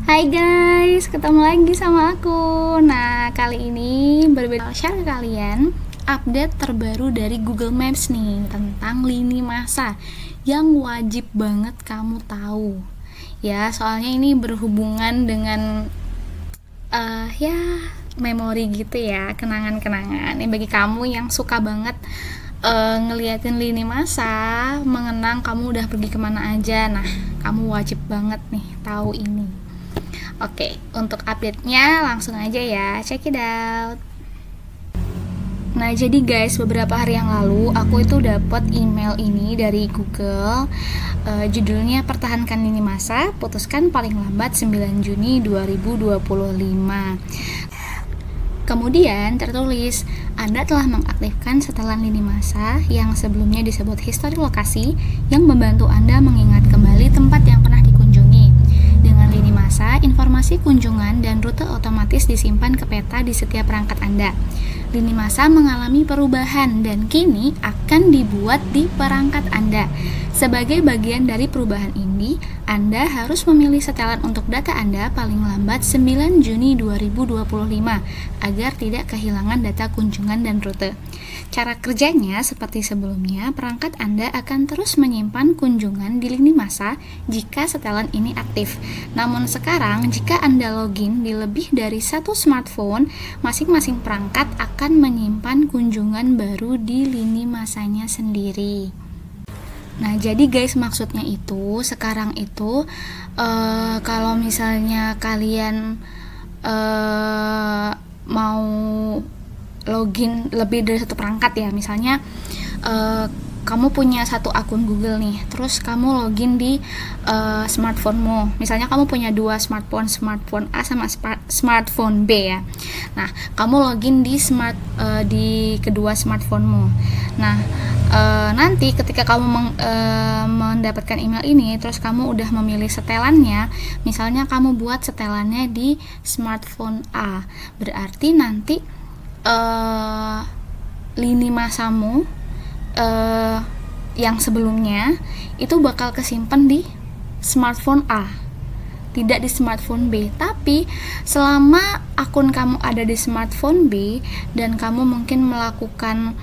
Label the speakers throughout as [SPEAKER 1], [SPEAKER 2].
[SPEAKER 1] Hai guys, ketemu lagi sama aku. Nah, kali ini berbeda share ke kalian update terbaru dari Google Maps nih tentang lini masa yang wajib banget kamu tahu. Ya, soalnya ini berhubungan dengan ya memori gitu ya, kenangan-kenangan. Ini bagi kamu yang suka banget ngeliatin lini masa, mengenang kamu udah pergi kemana aja. Nah, kamu wajib banget nih tahu ini. Oke, untuk update-nya langsung aja ya, check it out. Nah, jadi guys, beberapa hari yang lalu aku itu dapat email ini dari Google. Judulnya Pertahankan Lini Masa, putuskan paling lambat 9 Juni 2025. Kemudian tertulis, Anda telah mengaktifkan setelan lini masa yang sebelumnya disebut histori lokasi yang membantu Anda mengingat kembali tempat yang pernah dikunjungi. Dengan lini masa, informasi kunjungan dan rute otomatis disimpan ke peta di setiap perangkat Anda. Lini masa mengalami perubahan dan kini akan dibuat di perangkat Anda. Sebagai bagian dari perubahan ini, Anda harus memilih setelan untuk data Anda paling lambat 9 Juni 2025 agar tidak kehilangan data kunjungan dan rute. Cara kerjanya seperti sebelumnya, perangkat Anda akan terus menyimpan kunjungan di lini masa jika setelan ini aktif. Namun sekarang, jika Anda login di lebih dari satu smartphone, masing-masing perangkat akan menyimpan kunjungan baru di lini masanya sendiri. Nah, jadi guys, maksudnya itu sekarang itu kalau misalnya kalian mau login lebih dari satu perangkat ya, misalnya kamu punya satu akun Google nih, terus kamu login di smartphone-mu. Misalnya kamu punya dua smartphone A sama smartphone B ya. Nah, kamu login di kedua smartphone-mu. Nah, nanti ketika kamu mendapatkan email ini, terus kamu udah memilih setelannya, misalnya kamu buat setelannya di smartphone A, berarti nanti lini masamu yang sebelumnya itu bakal kesimpan di smartphone A, tidak di smartphone B. Tapi selama akun kamu ada di smartphone B dan kamu mungkin melakukan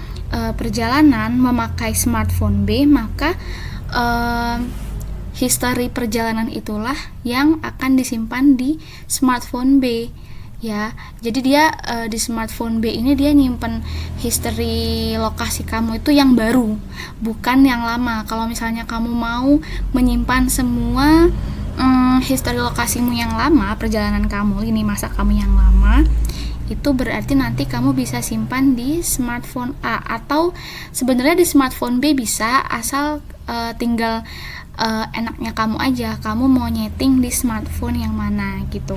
[SPEAKER 1] perjalanan memakai smartphone B, maka history perjalanan itulah yang akan disimpan di smartphone B ya. Jadi dia di smartphone B ini dia nyimpen history lokasi kamu itu yang baru, bukan yang lama. Kalau misalnya kamu mau menyimpan semua history lokasimu yang lama, perjalanan kamu, lini masa kamu yang lama, itu berarti nanti kamu bisa simpan di smartphone A, atau sebenarnya di smartphone B bisa, asal tinggal enaknya kamu aja, kamu mau nyeting di smartphone yang mana gitu.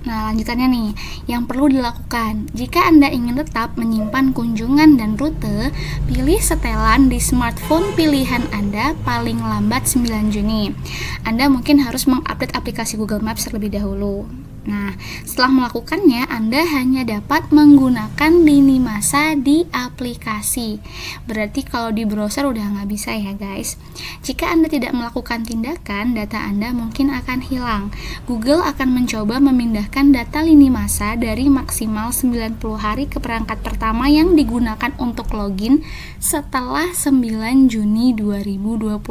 [SPEAKER 1] Nah, lanjutannya nih, yang perlu dilakukan jika Anda ingin tetap menyimpan kunjungan dan rute, pilih setelan di smartphone pilihan Anda paling lambat 9 Juni. Anda mungkin harus mengupdate aplikasi Google Maps terlebih dahulu. Nah, setelah melakukannya, Anda hanya dapat menggunakan lini masa di aplikasi. Berarti kalau di browser udah nggak bisa ya guys. Jika Anda tidak melakukan tindakan, data Anda mungkin akan hilang. Google akan mencoba memindahkan data lini masa dari maksimal 90 hari ke perangkat pertama yang digunakan untuk login setelah 9 Juni 2025.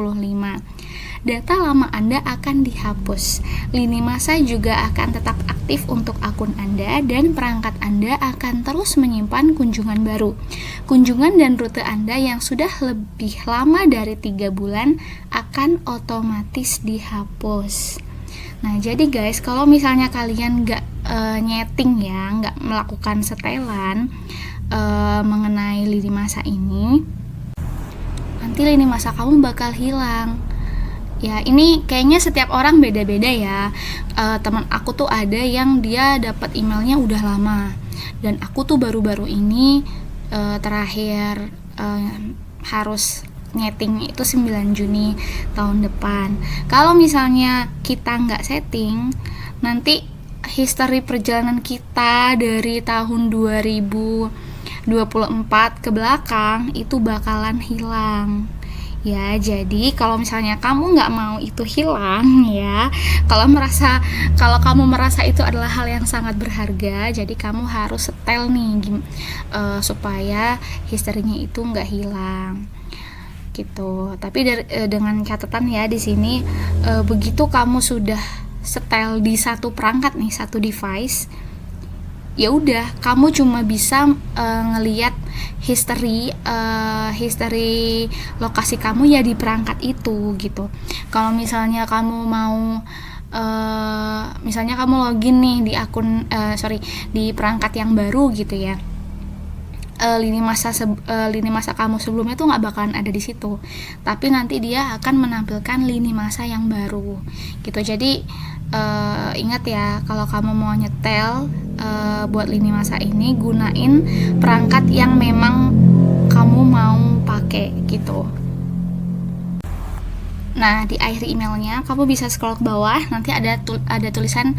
[SPEAKER 1] Data lama Anda akan dihapus. Lini masa juga akan tetap aktif untuk akun Anda dan perangkat Anda akan terus menyimpan kunjungan baru. Kunjungan dan rute Anda yang sudah lebih lama dari 3 bulan akan otomatis dihapus. Nah, jadi guys, kalau misalnya kalian nggak nyeting ya, nggak melakukan setelan mengenai lini masa ini, nanti lini masa kamu bakal hilang. Ya, ini kayaknya setiap orang beda-beda ya. Teman aku tuh ada yang dia dapat emailnya udah lama, dan aku tuh baru-baru ini terakhir harus nyeting itu 9 Juni tahun depan. Kalau misalnya kita nggak setting, nanti history perjalanan kita dari tahun 2024 ke belakang itu bakalan hilang Ya, jadi kalau misalnya kamu nggak mau itu hilang ya, kalau kamu merasa itu adalah hal yang sangat berharga, jadi kamu harus setel nih supaya historinya itu nggak hilang gitu. Tapi dengan catatan ya di sini, begitu kamu sudah setel di satu perangkat nih, satu device, ya udah kamu cuma bisa ngelihat history lokasi kamu ya di perangkat itu gitu. Kalau misalnya kamu mau misalnya kamu login nih di akun di perangkat yang baru gitu ya, lini masa kamu sebelumnya tuh nggak bakalan ada di situ, tapi nanti dia akan menampilkan lini masa yang baru gitu. Jadi ingat ya, kalau kamu mau nyetel buat lini masa ini, gunain perangkat yang memang kamu mau pakai gitu. Nah, di akhir emailnya kamu bisa scroll ke bawah, nanti ada tulisan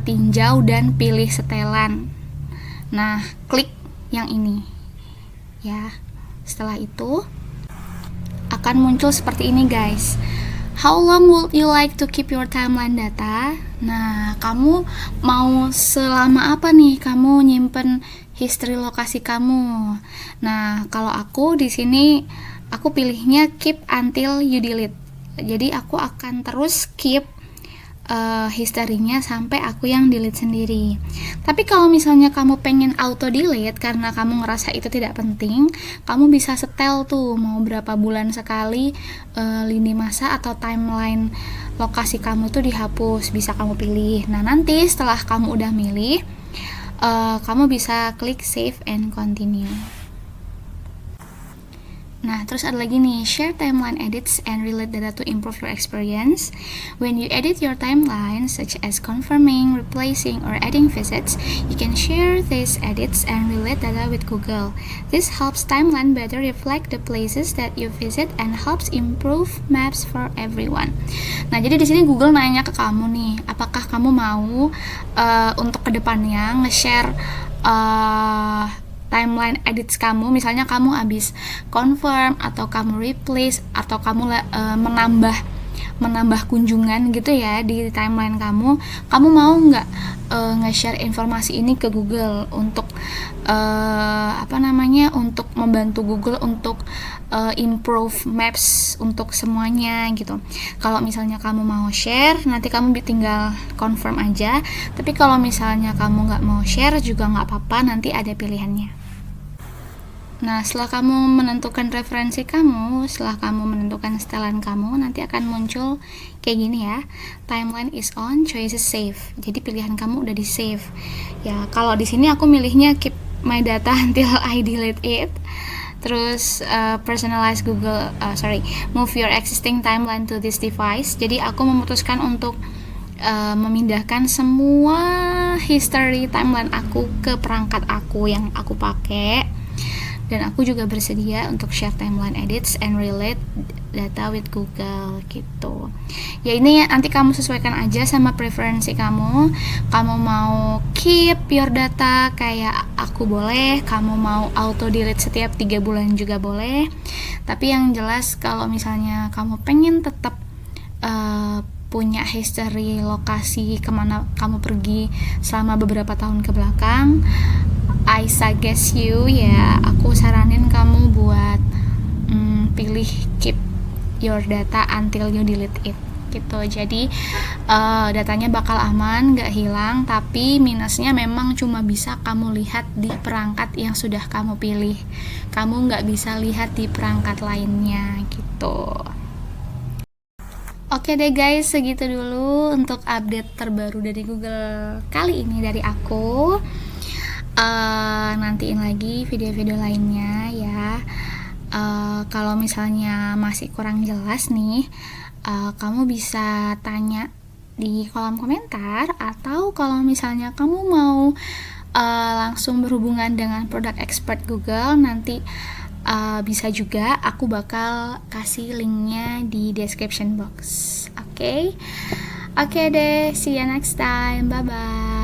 [SPEAKER 1] tinjau dan pilih setelan. Nah, klik yang ini ya. Setelah itu akan muncul seperti ini guys. How long would you like to keep your timeline data? Nah, kamu mau selama apa nih kamu nyimpen history lokasi kamu? Nah, kalau aku di sini aku pilihnya keep until you delete. Jadi aku akan terus keep historinya sampai aku yang delete sendiri. Tapi kalau misalnya kamu pengen auto delete karena kamu ngerasa itu tidak penting, kamu bisa setel tuh mau berapa bulan sekali lini masa atau timeline lokasi kamu tuh dihapus, bisa kamu pilih. Nah, nanti setelah kamu udah milih, kamu bisa klik save and continue. Nah, terus ada lagi nih, share timeline edits and relate data to improve your experience. When you edit your timeline, such as confirming, replacing, or adding visits, you can share these edits and relate data with Google. This helps timeline better reflect the places that you visit and helps improve maps for everyone. Nah, jadi di sini Google nanya ke kamu nih, apakah kamu mau untuk kedepannya nge-share timeline edits kamu, misalnya kamu habis confirm atau kamu replace atau kamu menambah kunjungan gitu ya di timeline kamu mau nggak nge-share informasi ini ke Google untuk untuk membantu Google untuk improve maps untuk semuanya gitu. Kalau misalnya kamu mau share, nanti kamu tinggal confirm aja. Tapi kalau misalnya kamu nggak mau share juga nggak apa-apa, nanti ada pilihannya. Nah, setelah kamu menentukan referensi kamu, setelah kamu menentukan setelan kamu, nanti akan muncul kayak gini ya. Timeline is on, choices save. Jadi pilihan kamu udah di save. Ya, kalau di sini aku milihnya keep my data until I delete it. Terus personalize move your existing timeline to this device. Jadi aku memutuskan untuk memindahkan semua history timeline aku ke perangkat aku yang aku pakai. Dan aku juga bersedia untuk share timeline edits and relate data with Google gitu. Ya, ini nanti kamu sesuaikan aja sama preferensi kamu. Kamu mau keep your data kayak aku boleh, kamu mau auto delete setiap 3 bulan juga boleh. Tapi yang jelas kalau misalnya kamu pengen tetap punya history lokasi kemana kamu pergi selama beberapa tahun ke belakang, I suggest you ya, aku saranin kamu buat pilih keep your data until you delete it gitu. Jadi datanya bakal aman, gak hilang, tapi minusnya memang cuma bisa kamu lihat di perangkat yang sudah kamu pilih. Kamu gak bisa lihat di perangkat lainnya gitu. Oke deh guys, segitu dulu untuk update terbaru dari Google kali ini dari aku. Nantiin lagi video-video lainnya ya. Kalau misalnya masih kurang jelas nih, kamu bisa tanya di kolom komentar, atau kalau misalnya kamu mau langsung berhubungan dengan product expert Google, nanti bisa juga, aku bakal kasih linknya di description box. Oke deh, see you next time, bye bye.